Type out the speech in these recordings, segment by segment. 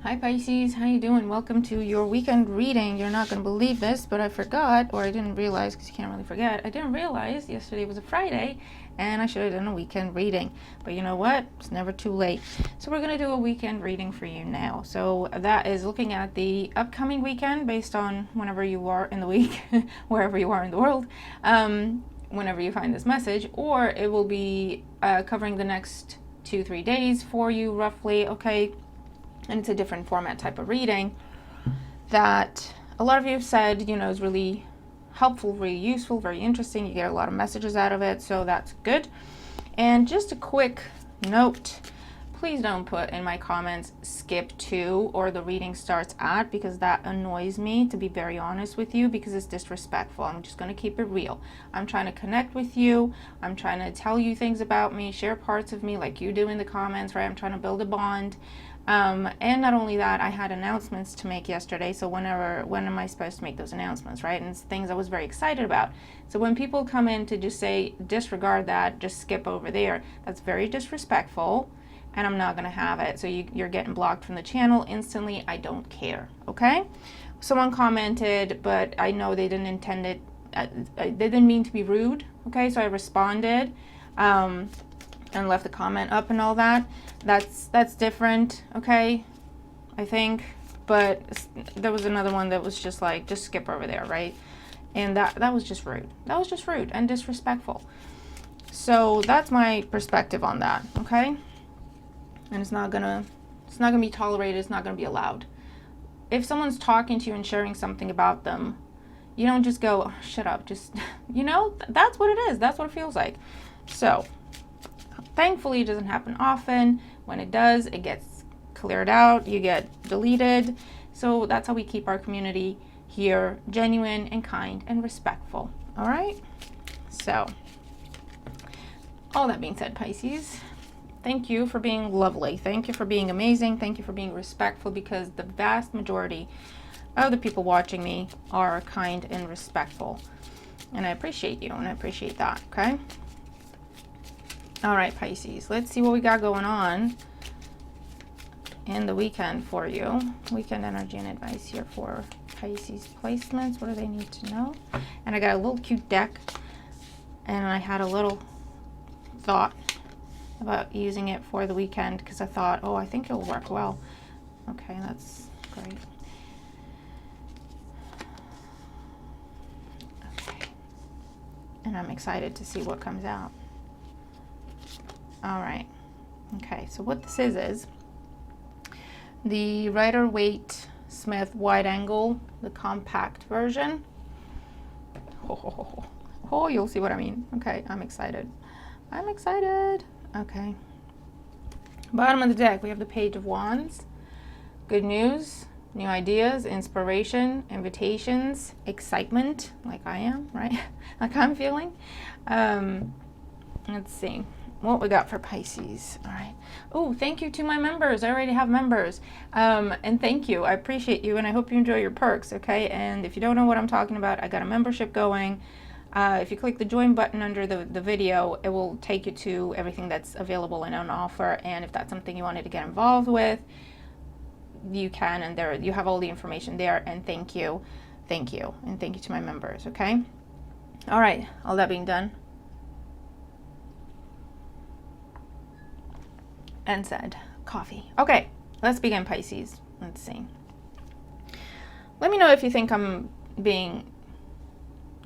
Hi Pisces, how you doing? Welcome to your weekend reading. You're not going to believe this, but I forgot, or I didn't realize, because you can't really forget, I didn't realize yesterday was a Friday, and I should have done a weekend reading. But you know what? It's never too late. So we're going to do a weekend reading for you now. So that is looking at the upcoming weekend based on whenever you are in the week, wherever you are in the world, whenever you find this message, or it will be covering the next 2-3 days for you roughly, okay? And it's a different format type of reading that a lot of you have said, is really helpful, really useful, very interesting. You get a lot of messages out of it, so that's good. And just a quick note, please don't put in my comments skip to or the reading starts at, because that annoys me, to be very honest with you, because it's disrespectful. I'm just going to keep it real. I'm trying to connect with you. I'm trying to tell you things about me, share parts of me like you do in the comments, right? I'm trying to build a bond. And not only that, I had announcements to make yesterday. So when am I supposed to make those announcements, right? And it's things I was very excited about. So when people come in to just say, disregard that, just skip over there, that's very disrespectful, and I'm not going to have it. So you're getting blocked from the channel instantly. I don't care, okay? Someone commented, but I know they didn't intend it. They didn't mean to be rude, okay? So I responded. And left the comment up and all that. That's different, okay? I think. But there was another one that was just like, just skip over there, right? And that was just rude. That was just rude and disrespectful. So that's my perspective on that, okay? And it's not gonna be tolerated. It's not gonna be allowed. If someone's talking to you and sharing something about them, you don't just go, oh, shut up. Just, that's what it is. That's what it feels like. So thankfully, it doesn't happen often. When it does, it gets cleared out. You get deleted. So that's how we keep our community here genuine and kind and respectful. All right? So, all that being said, Pisces, thank you for being lovely. Thank you for being amazing. Thank you for being respectful, because the vast majority of the people watching me are kind and respectful. And I appreciate you, and I appreciate that, okay? All right, Pisces, let's see what we got going on in the weekend for you. Weekend energy and advice here for Pisces placements. What do they need to know? And I got a little cute deck, and I had a little thought about using it for the weekend, because I thought, oh, I think it'll work well. Okay, that's great. Okay. And I'm excited to see what comes out. All right. Okay, so what this is the Rider-Waite Smith wide angle, the compact version. Oh, you'll see what I mean. Okay, I'm excited. I'm excited. Okay. Bottom of the deck, we have the Page of Wands. Good news, new ideas, inspiration, invitations, excitement, like I am, right? Like I'm feeling. Let's see what we got for Pisces. All right. Oh, thank you to my members. I already have members. And thank you. I appreciate you, and I hope you enjoy your perks, okay? And if you don't know what I'm talking about, I got a membership going. If you click the join button under the video, it will take you to everything that's available and on offer. And if that's something you wanted to get involved with, you can, and there you have all the information there. And thank you. Thank you. And thank you to my members, okay? All right. All that being done and said, coffee. Okay, let's begin, Pisces. Let's see. Let me know if you think I'm being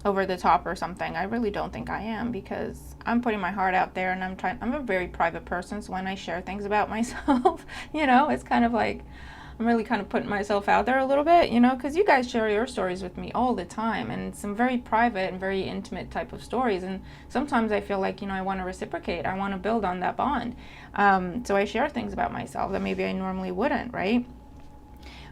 over the top or something. I really don't think I am, because I'm putting my heart out there, and I'm a very private person, so when I share things about myself, it's kind of like I'm really kind of putting myself out there a little bit, because you guys share your stories with me all the time, and some very private and very intimate type of stories, and sometimes I feel like, I want to reciprocate. I want to build on that bond. So I share things about myself that maybe I normally wouldn't, right?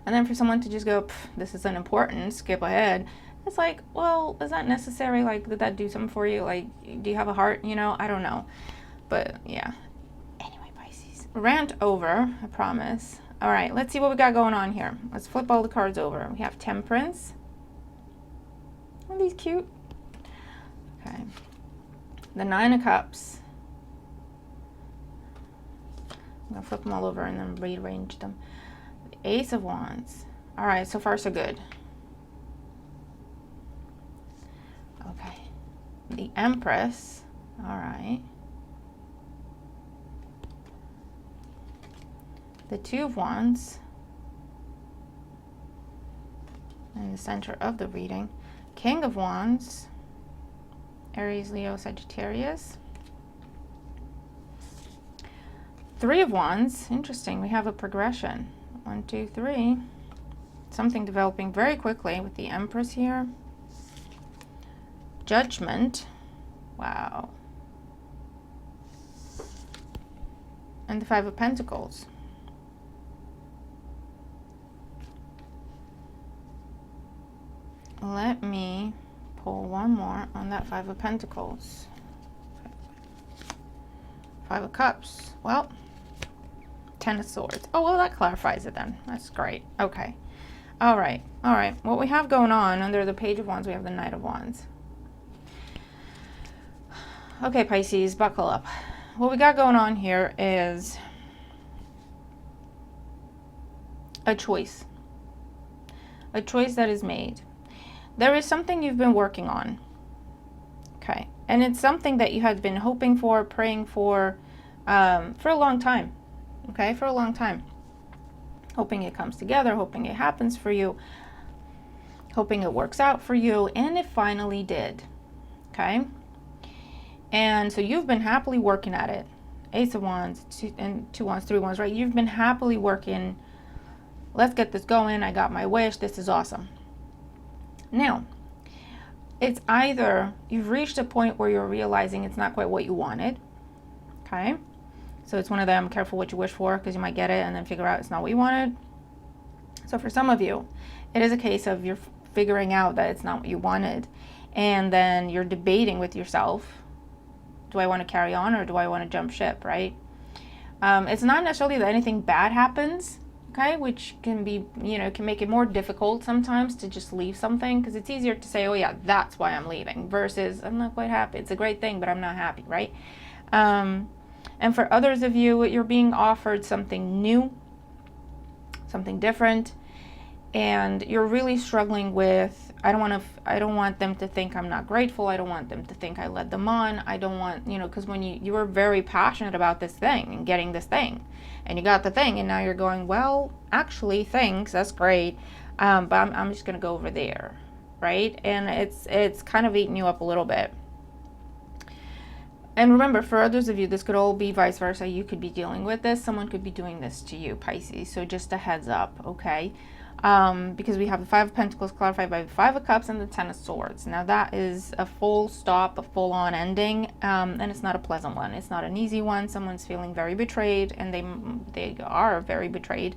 And then for someone to just go, this isn't important, skip ahead, it's like, well, is that necessary? Like, did that do something for you? Like, do you have a heart? I don't know. But yeah. Anyway, Pisces. Rant over, I promise. All right, let's see what we got going on here. Let's flip all the cards over. We have Temperance. Aren't these cute? Okay. The Nine of Cups. I'm going to flip them all over and then rearrange them. The Ace of Wands. All right, so far so good. Okay. The Empress. All right. The Two of Wands. In the center of the reading. King of Wands. Aries, Leo, Sagittarius. Three of Wands. Interesting. We have a progression. 1, 2, 3. Something developing very quickly with the Empress here. Judgment. Wow. And the Five of Pentacles. Let me pull one more on that Five of Pentacles. Five of Cups. Well, Ten of Swords. Oh, well, that clarifies it then. That's great. Okay. All right. All right. What we have going on under the Page of Wands, we have the Knight of Wands. Okay, Pisces, buckle up. What we got going on here is a choice. A choice that is made. There is something you've been working on. Okay. And it's something that you had been hoping for, praying for a long time. Okay, for a long time. Hoping it comes together, hoping it happens for you, hoping it works out for you, and it finally did. Okay? And so you've been happily working at it. Ace of Wands, two Wands, three Wands, right? You've been happily working. Let's get this going. I got my wish. This is awesome. Now, it's either you've reached a point where you're realizing it's not quite what you wanted. Okay? So it's one of them, careful what you wish for, because you might get it and then figure out it's not what you wanted. So for some of you, it is a case of you're figuring out that it's not what you wanted. And then you're debating with yourself, do I want to carry on or do I want to jump ship, right? It's not necessarily that anything bad happens, okay, which can be, can make it more difficult sometimes to just leave something, because it's easier to say, oh yeah, that's why I'm leaving, versus I'm not quite happy. It's a great thing, but I'm not happy, right? And for others of you, you're being offered something new, something different, and you're really struggling with, I don't want them to think I'm not grateful. I don't want them to think I led them on. I don't want, because when you were very passionate about this thing and getting this thing, and you got the thing, and now you're going, well, actually, thanks, that's great, but I'm just going to go over there, right? And it's kind of eating you up a little bit. And remember, for others of you, this could all be vice versa. You could be dealing with this. Someone could be doing this to you, Pisces. So just a heads up, okay? Because we have the Five of Pentacles clarified by the Five of Cups and the Ten of Swords. Now that is a full stop, a full-on ending, and it's not a pleasant one. It's not an easy one. Someone's feeling very betrayed, and they are very betrayed.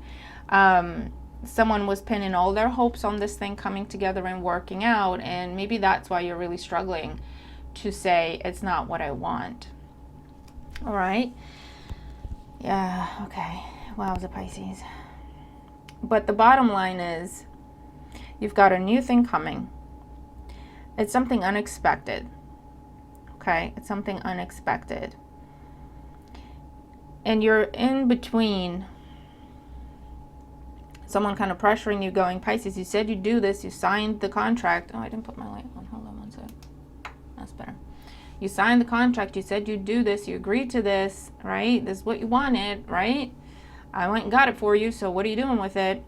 Someone was pinning all their hopes on this thing coming together and working out, and maybe that's why you're really struggling to say it's not what I want. All right. Yeah, okay. Wowza, Pisces. But the bottom line is you've got a new thing coming. It's something unexpected. Okay? It's something unexpected. And you're in between someone kind of pressuring you, going, Pisces, you said you'd do this. You signed the contract. Oh, I didn't put my light on. Hold on one second. That's better. You signed the contract. You said you'd do this. You agreed to this, right? This is what you wanted, right? I went and got it for you, so what are you doing with it?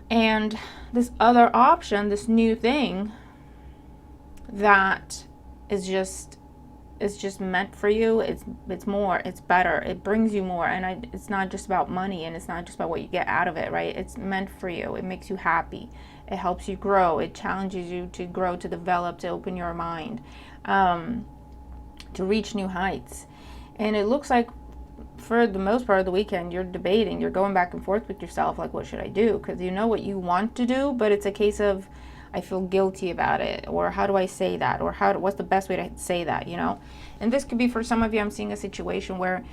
And this other option, this new thing that is just meant for you, it's more, it's better, it brings you more, and it's not just about money, and it's not just about what you get out of it, right? It's meant for you. It makes you happy. It helps you grow. It challenges you to grow, to develop, to open your mind, to reach new heights. And it looks like for the most part of the weekend, you're debating, you're going back and forth with yourself, like, what should I do? Because you know what you want to do, but it's a case of, I feel guilty about it, or how do I say that, or what's the best way to say that, And this could be, for some of you, I'm seeing a situation where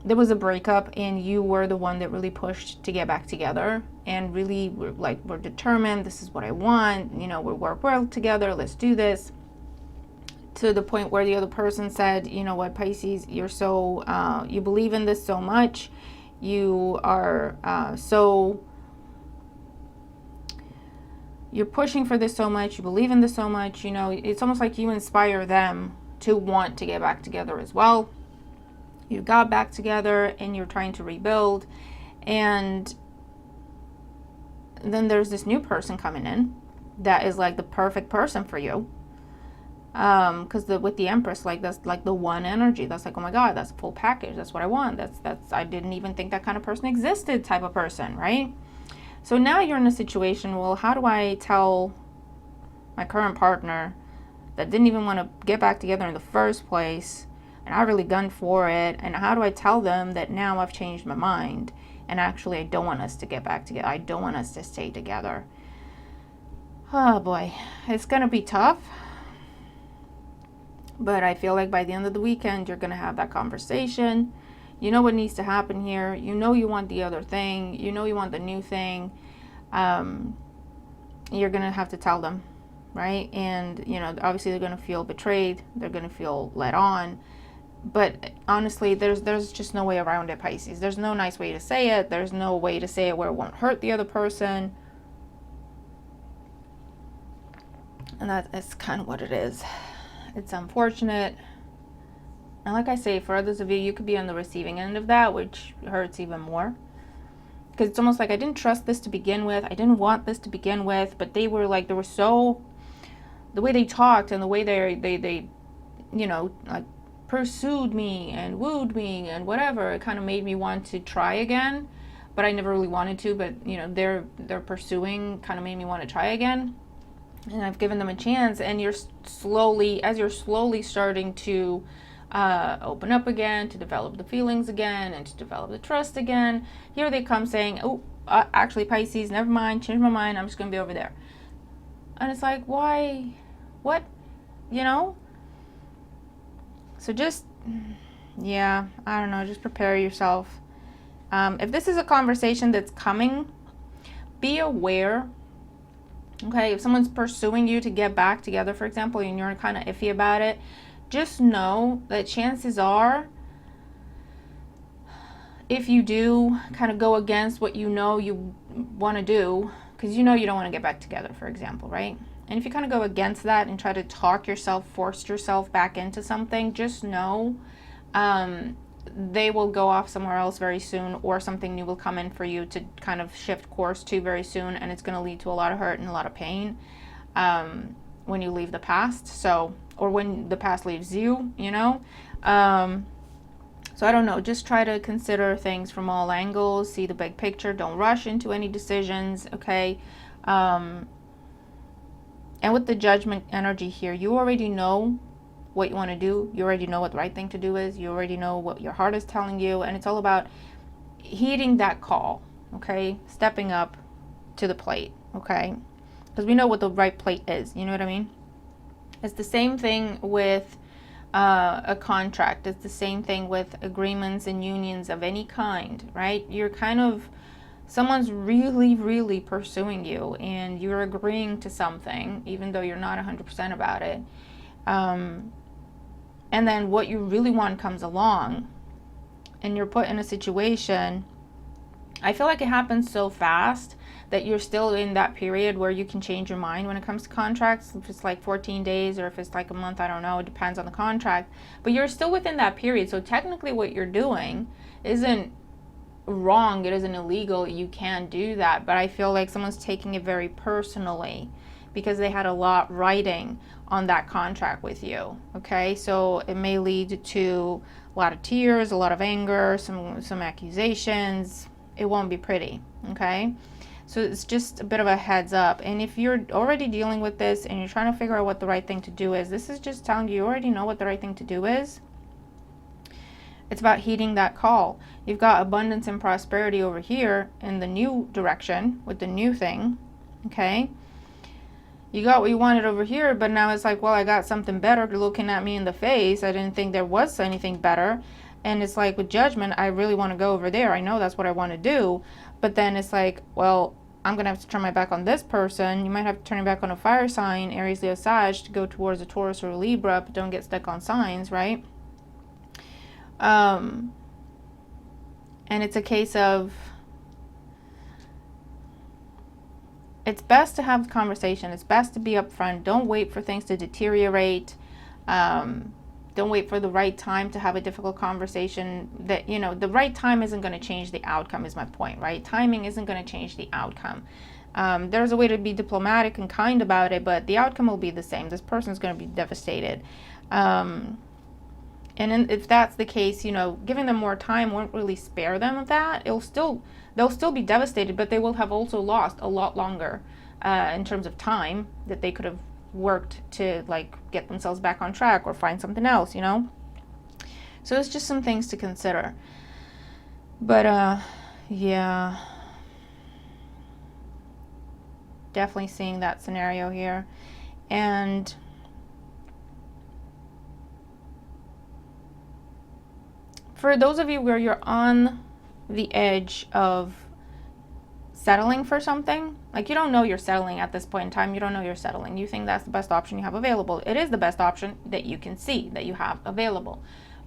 there was a breakup and you were the one that really pushed to get back together and really we're determined, this is what I want, we work well together, let's do this. To the point where the other person said, you know what, Pisces, you're so, you believe in this so much, You are you're pushing for this so much, you believe in this so much, you know, it's almost like you inspire them to want to get back together as well. You got back together and you're trying to rebuild, and then there's this new person coming in that is like the perfect person for you. Because with the Empress, like that's like the one energy. That's like, oh my God, that's a full package. That's what I want. That's I didn't even think that kind of person existed type of person, right? So now you're in a situation, well, how do I tell my current partner that didn't even want to get back together in the first place, and I really gunned for it, and how do I tell them that now I've changed my mind and actually I don't want us to get back together, I don't want us to stay together? Oh boy, it's gonna be tough, but I feel like by the end of the weekend you're gonna have that conversation. You know what needs to happen here. You know you want the other thing. You know you want the new thing. You're gonna have to tell them, right? And you know, obviously they're gonna feel betrayed. They're gonna feel let on. But honestly, there's just no way around it, Pisces. There's no nice way to say it. There's no way to say it where it won't hurt the other person. And that's kind of what it is. It's unfortunate. And like I say, for others of you, you could be on the receiving end of that, which hurts even more. Because it's almost like I didn't trust this to begin with. I didn't want this to begin with. But they were like, they were so, the way they talked and the way they you know, like pursued me and wooed me and whatever, it kind of made me want to try again. But I never really wanted to. But, you know, their pursuing kind of made me want to try again. And I've given them a chance. And you're slowly, as you're slowly starting to open up again, to develop the feelings again, and to develop the trust again, here they come saying, oh, actually, Pisces, never mind, change my mind, I'm just going to be over there. And it's like, why? What? You know? So just, yeah, I don't know, just prepare yourself. If this is a conversation that's coming, be aware. Okay, if someone's pursuing you to get back together, for example, and you're kind of iffy about it, just know that chances are, if you do kind of go against what you know you want to do, because you know you don't want to get back together, for example, right? And if you kind of go against that and try to talk yourself, force yourself back into something, just know they will go off somewhere else very soon, or something new will come in for you to kind of shift course to very soon, and it's going to lead to a lot of hurt and a lot of pain when you leave the past. So, or when the past leaves you, you know. So I don't know, just try to consider things from all angles, see the big picture, don't rush into any decisions, okay? And with the Judgment energy here, you already know what you want to do. You already know what the right thing to do is. You already know what your heart is telling you, and it's all about heeding that call, okay? Stepping up to the plate, okay? Because we know what the right plate is, you know what I mean? It's the same thing with a contract. It's the same thing with agreements and unions of any kind, right? You're kind of, someone's really, really pursuing you, and you're agreeing to something, even though you're not 100% about it. And then what you really want comes along, and you're put in a situation. I feel like it happens so fast that you're still in that period where you can change your mind when it comes to contracts. If it's like 14 days or if it's like a month, I don't know. It depends on the contract. But you're still within that period. So technically what you're doing isn't wrong. It isn't illegal. You can do that. But I feel like someone's taking it very personally because they had a lot writing on that contract with you. Okay? So it may lead to a lot of tears, a lot of anger, some accusations. It won't be pretty. Okay? So it's just a bit of a heads up. And if you're already dealing with this and you're trying to figure out what the right thing to do is, this is just telling you already know what the right thing to do is. It's about heeding that call. You've got abundance and prosperity over here in the new direction with the new thing. Okay? You got what you wanted over here, but now it's like, well, I got something better looking at me in the face. I didn't think there was anything better. And it's like with Judgment, I really want to go over there. I know that's what I want to do. But then it's like, well, I'm going to have to turn my back on this person. You might have to turn your back on a fire sign, Aries, Leo, Sag, to go towards a Taurus or a Libra, but don't get stuck on signs, right? And And it's a case of, it's best to have the conversation. It's best to be upfront. Don't wait for things to deteriorate. Don't wait for the right time to have a difficult conversation. That, the right time isn't going to change the outcome, is my point, right? Timing isn't going to change the outcome. There's a way to be diplomatic and kind about it, but the outcome will be the same. This person's going to be devastated. And if that's the case, giving them more time won't really spare them of that. They'll still be devastated, but they will have also lost a lot longer in terms of time that they could have worked to get themselves back on track or find something else, So it's just some things to consider. But yeah, definitely seeing that scenario here. And for those of you where you're on the edge of settling for something, you don't know you're settling at this point in time, you don't know you're settling, you think that's the best option you have available. It is the best option that you can see that you have available,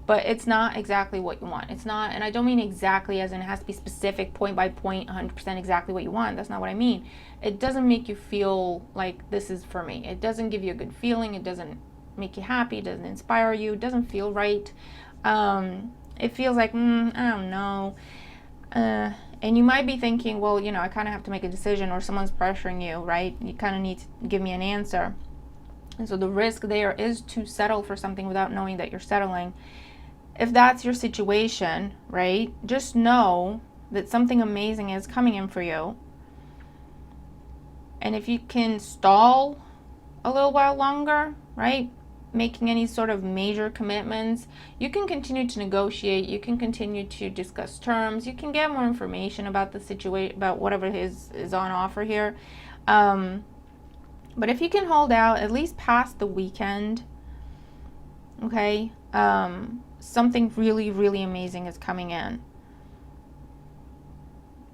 but it's not exactly what you want. It's not, and I don't mean exactly as in it has to be specific, point by point, 100% exactly what you want. That's not what I mean. It doesn't make you feel like this is for me. It doesn't give you a good feeling. It doesn't make you happy. It doesn't inspire you. It doesn't feel right. It feels like, I don't know. And you might be thinking, well, I kind of have to make a decision, or someone's pressuring you, right? You kind of need to give me an answer. And so the risk there is to settle for something without knowing that you're settling. If that's your situation, right, just know that something amazing is coming in for you. And if you can stall a little while longer, right, making any sort of major commitments, you can continue to negotiate, you can continue to discuss terms, you can get more information about the situation, about whatever is on offer here. But if you can hold out at least past the weekend, okay, something really, really amazing is coming in.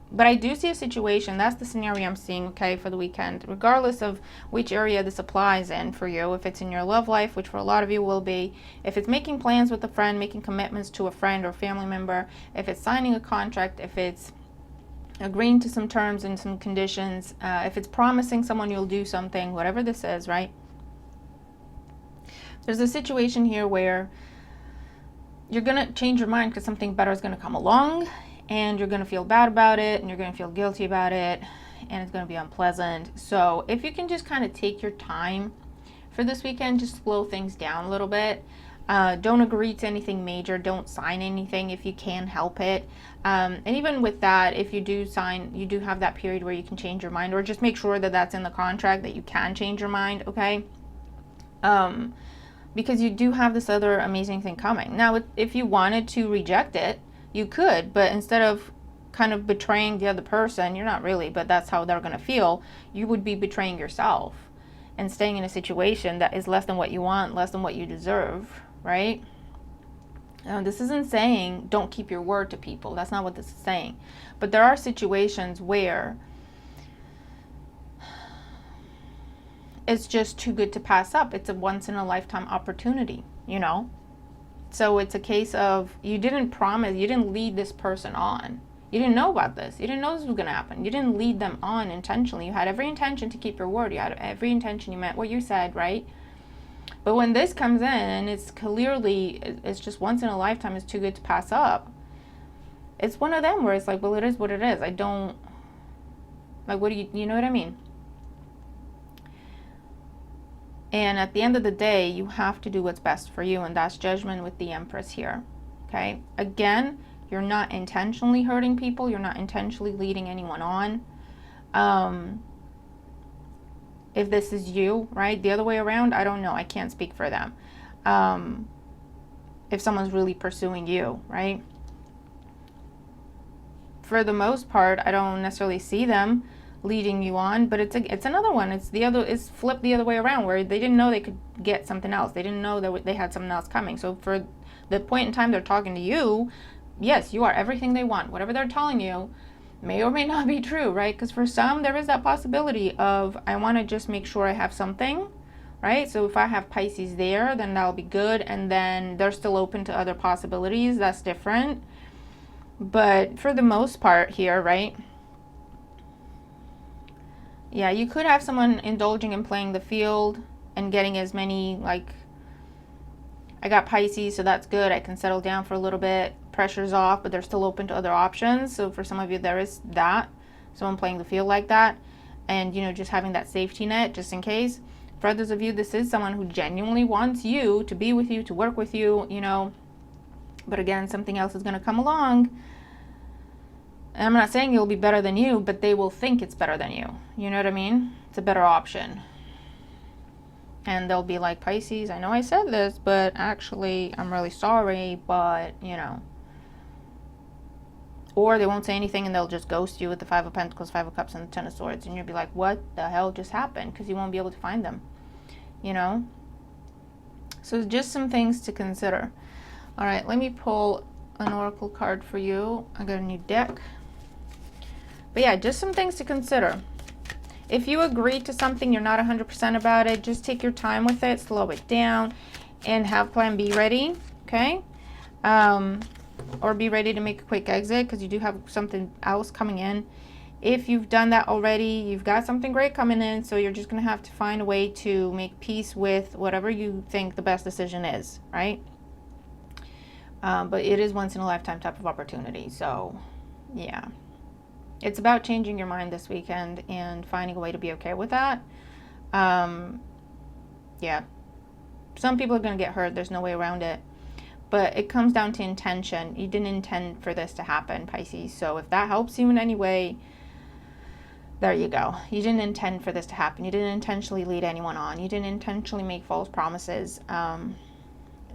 But I do see a situation, that's the scenario I'm seeing, okay, for the weekend, regardless of which area this applies in for you. If it's in your love life, which for a lot of you will be, if it's making plans with a friend, making commitments to a friend or family member, if it's signing a contract, if it's agreeing to some terms and some conditions, if it's promising someone you'll do something, whatever this is, right? There's a situation here where you're going to change your mind because something better is going to come along, and you're going to feel bad about it, and you're going to feel guilty about it, and it's going to be unpleasant. So if you can just kind of take your time for this weekend, just slow things down a little bit. Don't agree to anything major. Don't sign anything if you can help it. And even with that, if you do sign, you do have that period where you can change your mind, or just make sure that that's in the contract that you can change your mind, okay? Because you do have this other amazing thing coming. Now, if you wanted to reject it, you could, but instead of kind of betraying the other person, you're not really, but that's how they're going to feel, you would be betraying yourself and staying in a situation that is less than what you want, less than what you deserve, right? This isn't saying don't keep your word to people. That's not what this is saying. But there are situations where it's just too good to pass up. It's a once-in-a-lifetime opportunity, So it's a case of you didn't promise, you didn't lead this person on. You didn't know about this. You didn't know this was going to happen. You didn't lead them on intentionally. You had every intention to keep your word. You had every intention. You meant what you said, right? But when this comes in, and it's clearly, it's just once in a lifetime, it's too good to pass up. It's one of them where it's like, well, it is what it is. I don't, what do you know what I mean? And at the end of the day, you have to do what's best for you, and that's Judgment with the Empress here, okay? Again, you're not intentionally hurting people. You're not intentionally leading anyone on. If this is you, right? The other way around, I don't know. I can't speak for them. If someone's really pursuing you, right? For the most part, I don't necessarily see them leading you on, but it's another one. It's flipped the other way around, where they didn't know they could get something else. They didn't know that they had something else coming. So for the point in time they're talking to you, yes, you are everything they want. Whatever they're telling you may or may not be true, right? Because for some, there is that possibility of, I want to just make sure I have something, right? So if I have Pisces there, then that'll be good. And then they're still open to other possibilities. That's different. But for the most part here, right? Yeah, you could have someone indulging in playing the field and getting as many, like, I got Pisces, so that's good. I can settle down for a little bit. Pressure's off, but they're still open to other options. So for some of you, there is that. Someone playing the field like that. And, just having that safety net just in case. For others of you, this is someone who genuinely wants you to be with you, to work with you, But again, something else is going to come along. And I'm not saying it'll be better than you, but they will think it's better than you. You know what I mean? It's a better option. And they'll be like, Pisces, I know I said this, but actually, I'm really sorry, but, Or they won't say anything and they'll just ghost you with the Five of Pentacles, Five of Cups, and the Ten of Swords. And you'll be like, what the hell just happened? Because you won't be able to find them, So just some things to consider. All right, let me pull an oracle card for you. I got a new deck. But yeah, just some things to consider. If you agree to something, you're not 100% about it, just take your time with it, slow it down, and have plan B ready, okay? Or be ready to make a quick exit because you do have something else coming in. If you've done that already, you've got something great coming in, so you're just going to have to find a way to make peace with whatever you think the best decision is, right? But it is once in a lifetime type of opportunity, so yeah. It's about changing your mind this weekend and finding a way to be okay with that. Yeah. Some people are going to get hurt. There's no way around it. But it comes down to intention. You didn't intend for this to happen, Pisces. So if that helps you in any way, there you go. You didn't intend for this to happen. You didn't intentionally lead anyone on. You didn't intentionally make false promises.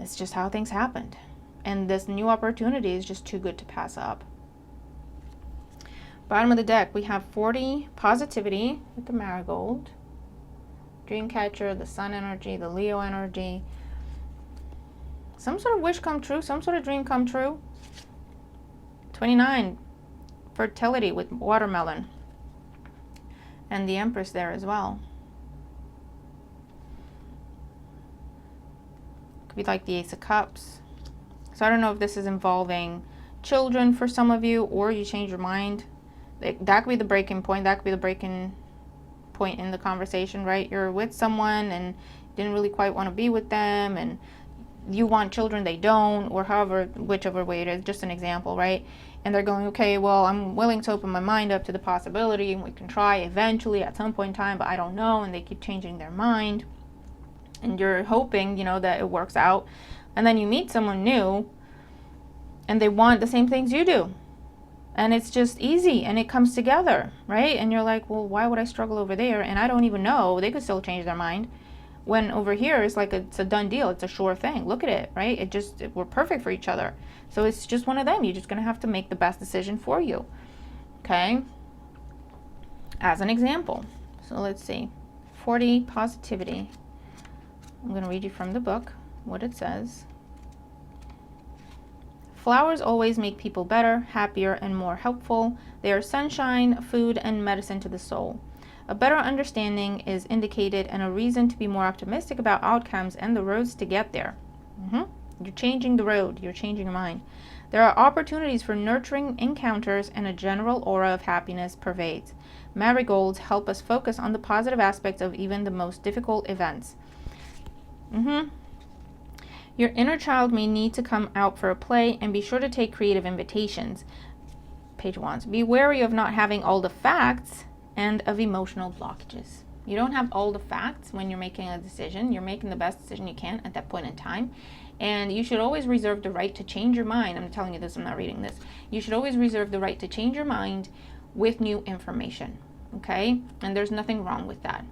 It's just how things happened. And this new opportunity is just too good to pass up. Bottom of the deck, we have 40, positivity with the marigold, Dreamcatcher, the sun energy, the Leo energy, some sort of wish come true, some sort of dream come true. 29, fertility with watermelon, and the Empress there as well. Could be like the Ace of Cups. So I don't know if this is involving children for some of you, or you change your mind. That could be the breaking point. That could be the breaking point in the conversation, right? You're with someone and didn't really quite want to be with them, and you want children, they don't, or whichever way it is, just an example, right? And they're going, okay, well, I'm willing to open my mind up to the possibility, and we can try eventually at some point in time, but I don't know, and they keep changing their mind. And you're hoping, that it works out. And then you meet someone new, and they want the same things you do. And it's just easy, and it comes together, right? And you're like, well, why would I struggle over there? And I don't even know. They could still change their mind. When over here, it's like it's a done deal. It's a sure thing. Look at it, right? We're perfect for each other. So it's just one of them. You're just going to have to make the best decision for you, okay? As an example. So let's see. 40, positivity. I'm going to read you from the book what it says. Flowers always make people better, happier, and more helpful. They are sunshine, food, and medicine to the soul. A better understanding is indicated and a reason to be more optimistic about outcomes and the roads to get there. You're changing the road. You're changing your mind. There are opportunities for nurturing encounters, and a general aura of happiness pervades. Marigolds help us focus on the positive aspects of even the most difficult events. Your inner child may need to come out for a play, and be sure to take creative invitations. Page 1. Be wary of not having all the facts and of emotional blockages. You don't have all the facts when you're making a decision. You're making the best decision you can at that point in time. And you should always reserve the right to change your mind. I'm telling you this, I'm not reading this. You should always reserve the right to change your mind with new information. Okay? And there's nothing wrong with that.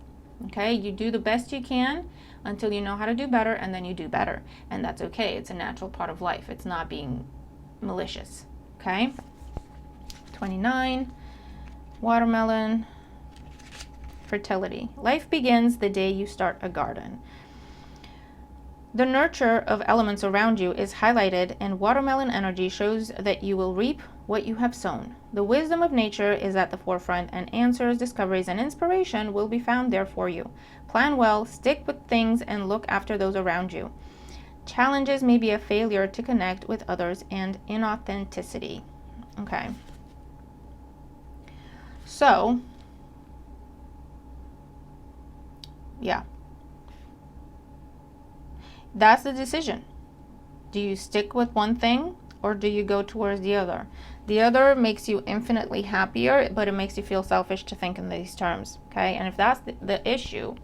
Okay? You do the best you can until you know how to do better, and then you do better. And that's okay. It's a natural part of life. It's not being malicious. Okay? 29, watermelon, fertility. Life begins the day you start a garden. The nurture of elements around you is highlighted, and watermelon energy shows that you will reap what you have sown. The wisdom of nature is at the forefront, and answers, discoveries, and inspiration will be found there for you. Plan well, stick with things, and look after those around you. Challenges may be a failure to connect with others and inauthenticity. Okay. So, yeah. That's the decision. Do you stick with one thing or do you go towards the other? The other makes you infinitely happier, but it makes you feel selfish to think in these terms, okay? And if that's the issue,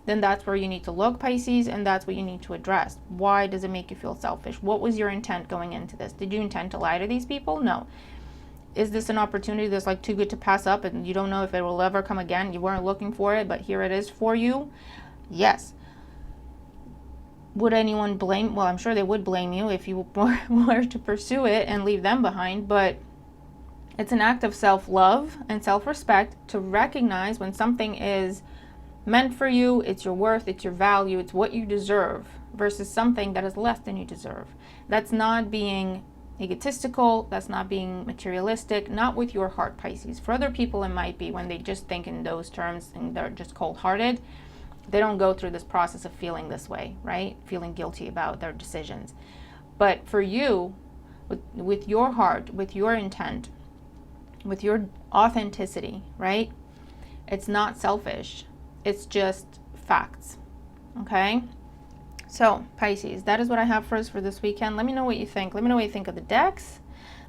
then that's where you need to look, Pisces, and that's what you need to address. Why does it make you feel selfish? What was your intent going into this? Did you intend to lie to these people? No. Is this an opportunity that's like too good to pass up and you don't know if it will ever come again? You weren't looking for it, but here it is for you? Yes. Would anyone blame? Well, I'm sure they would blame you if you were to pursue it and leave them behind, but it's an act of self-love and self-respect to recognize when something is meant for you, it's your worth, it's your value, it's what you deserve, versus something that is less than you deserve. That's not being egotistical, that's not being materialistic, not with your heart, Pisces. For other people, it might be when they just think in those terms and they're just cold-hearted. They don't go through this process of feeling this way, right? Feeling guilty about their decisions. But for you, with your heart, with your intent, with your authenticity, right? It's not selfish. It's just facts, okay? So, Pisces, that is what I have for us for this weekend. Let me know what you think. Let me know what you think of the decks.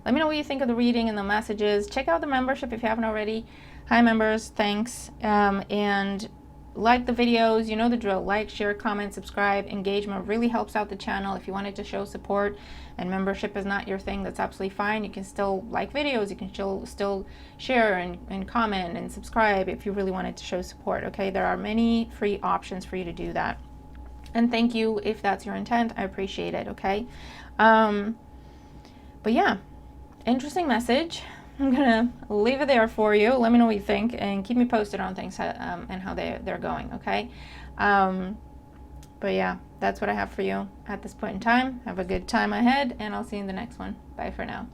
Let me know what you think of the reading and the messages. Check out the membership if you haven't already. Hi, members. Thanks. And like the videos, you know the drill. Like, share, comment, subscribe. Engagement really helps out the channel. If you wanted to show support and membership is not your thing, that's absolutely fine. You can still like videos. You can still share and comment and subscribe if you really wanted to show support, okay? There are many free options for you to do that. And thank you if that's your intent. I appreciate it, okay? But yeah, interesting message. I'm gonna leave it there for you. Let me know what you think and keep me posted on things and how they're going, okay? But yeah, that's what I have for you at this point in time. Have a good time ahead, and I'll see you in the next one. Bye for now.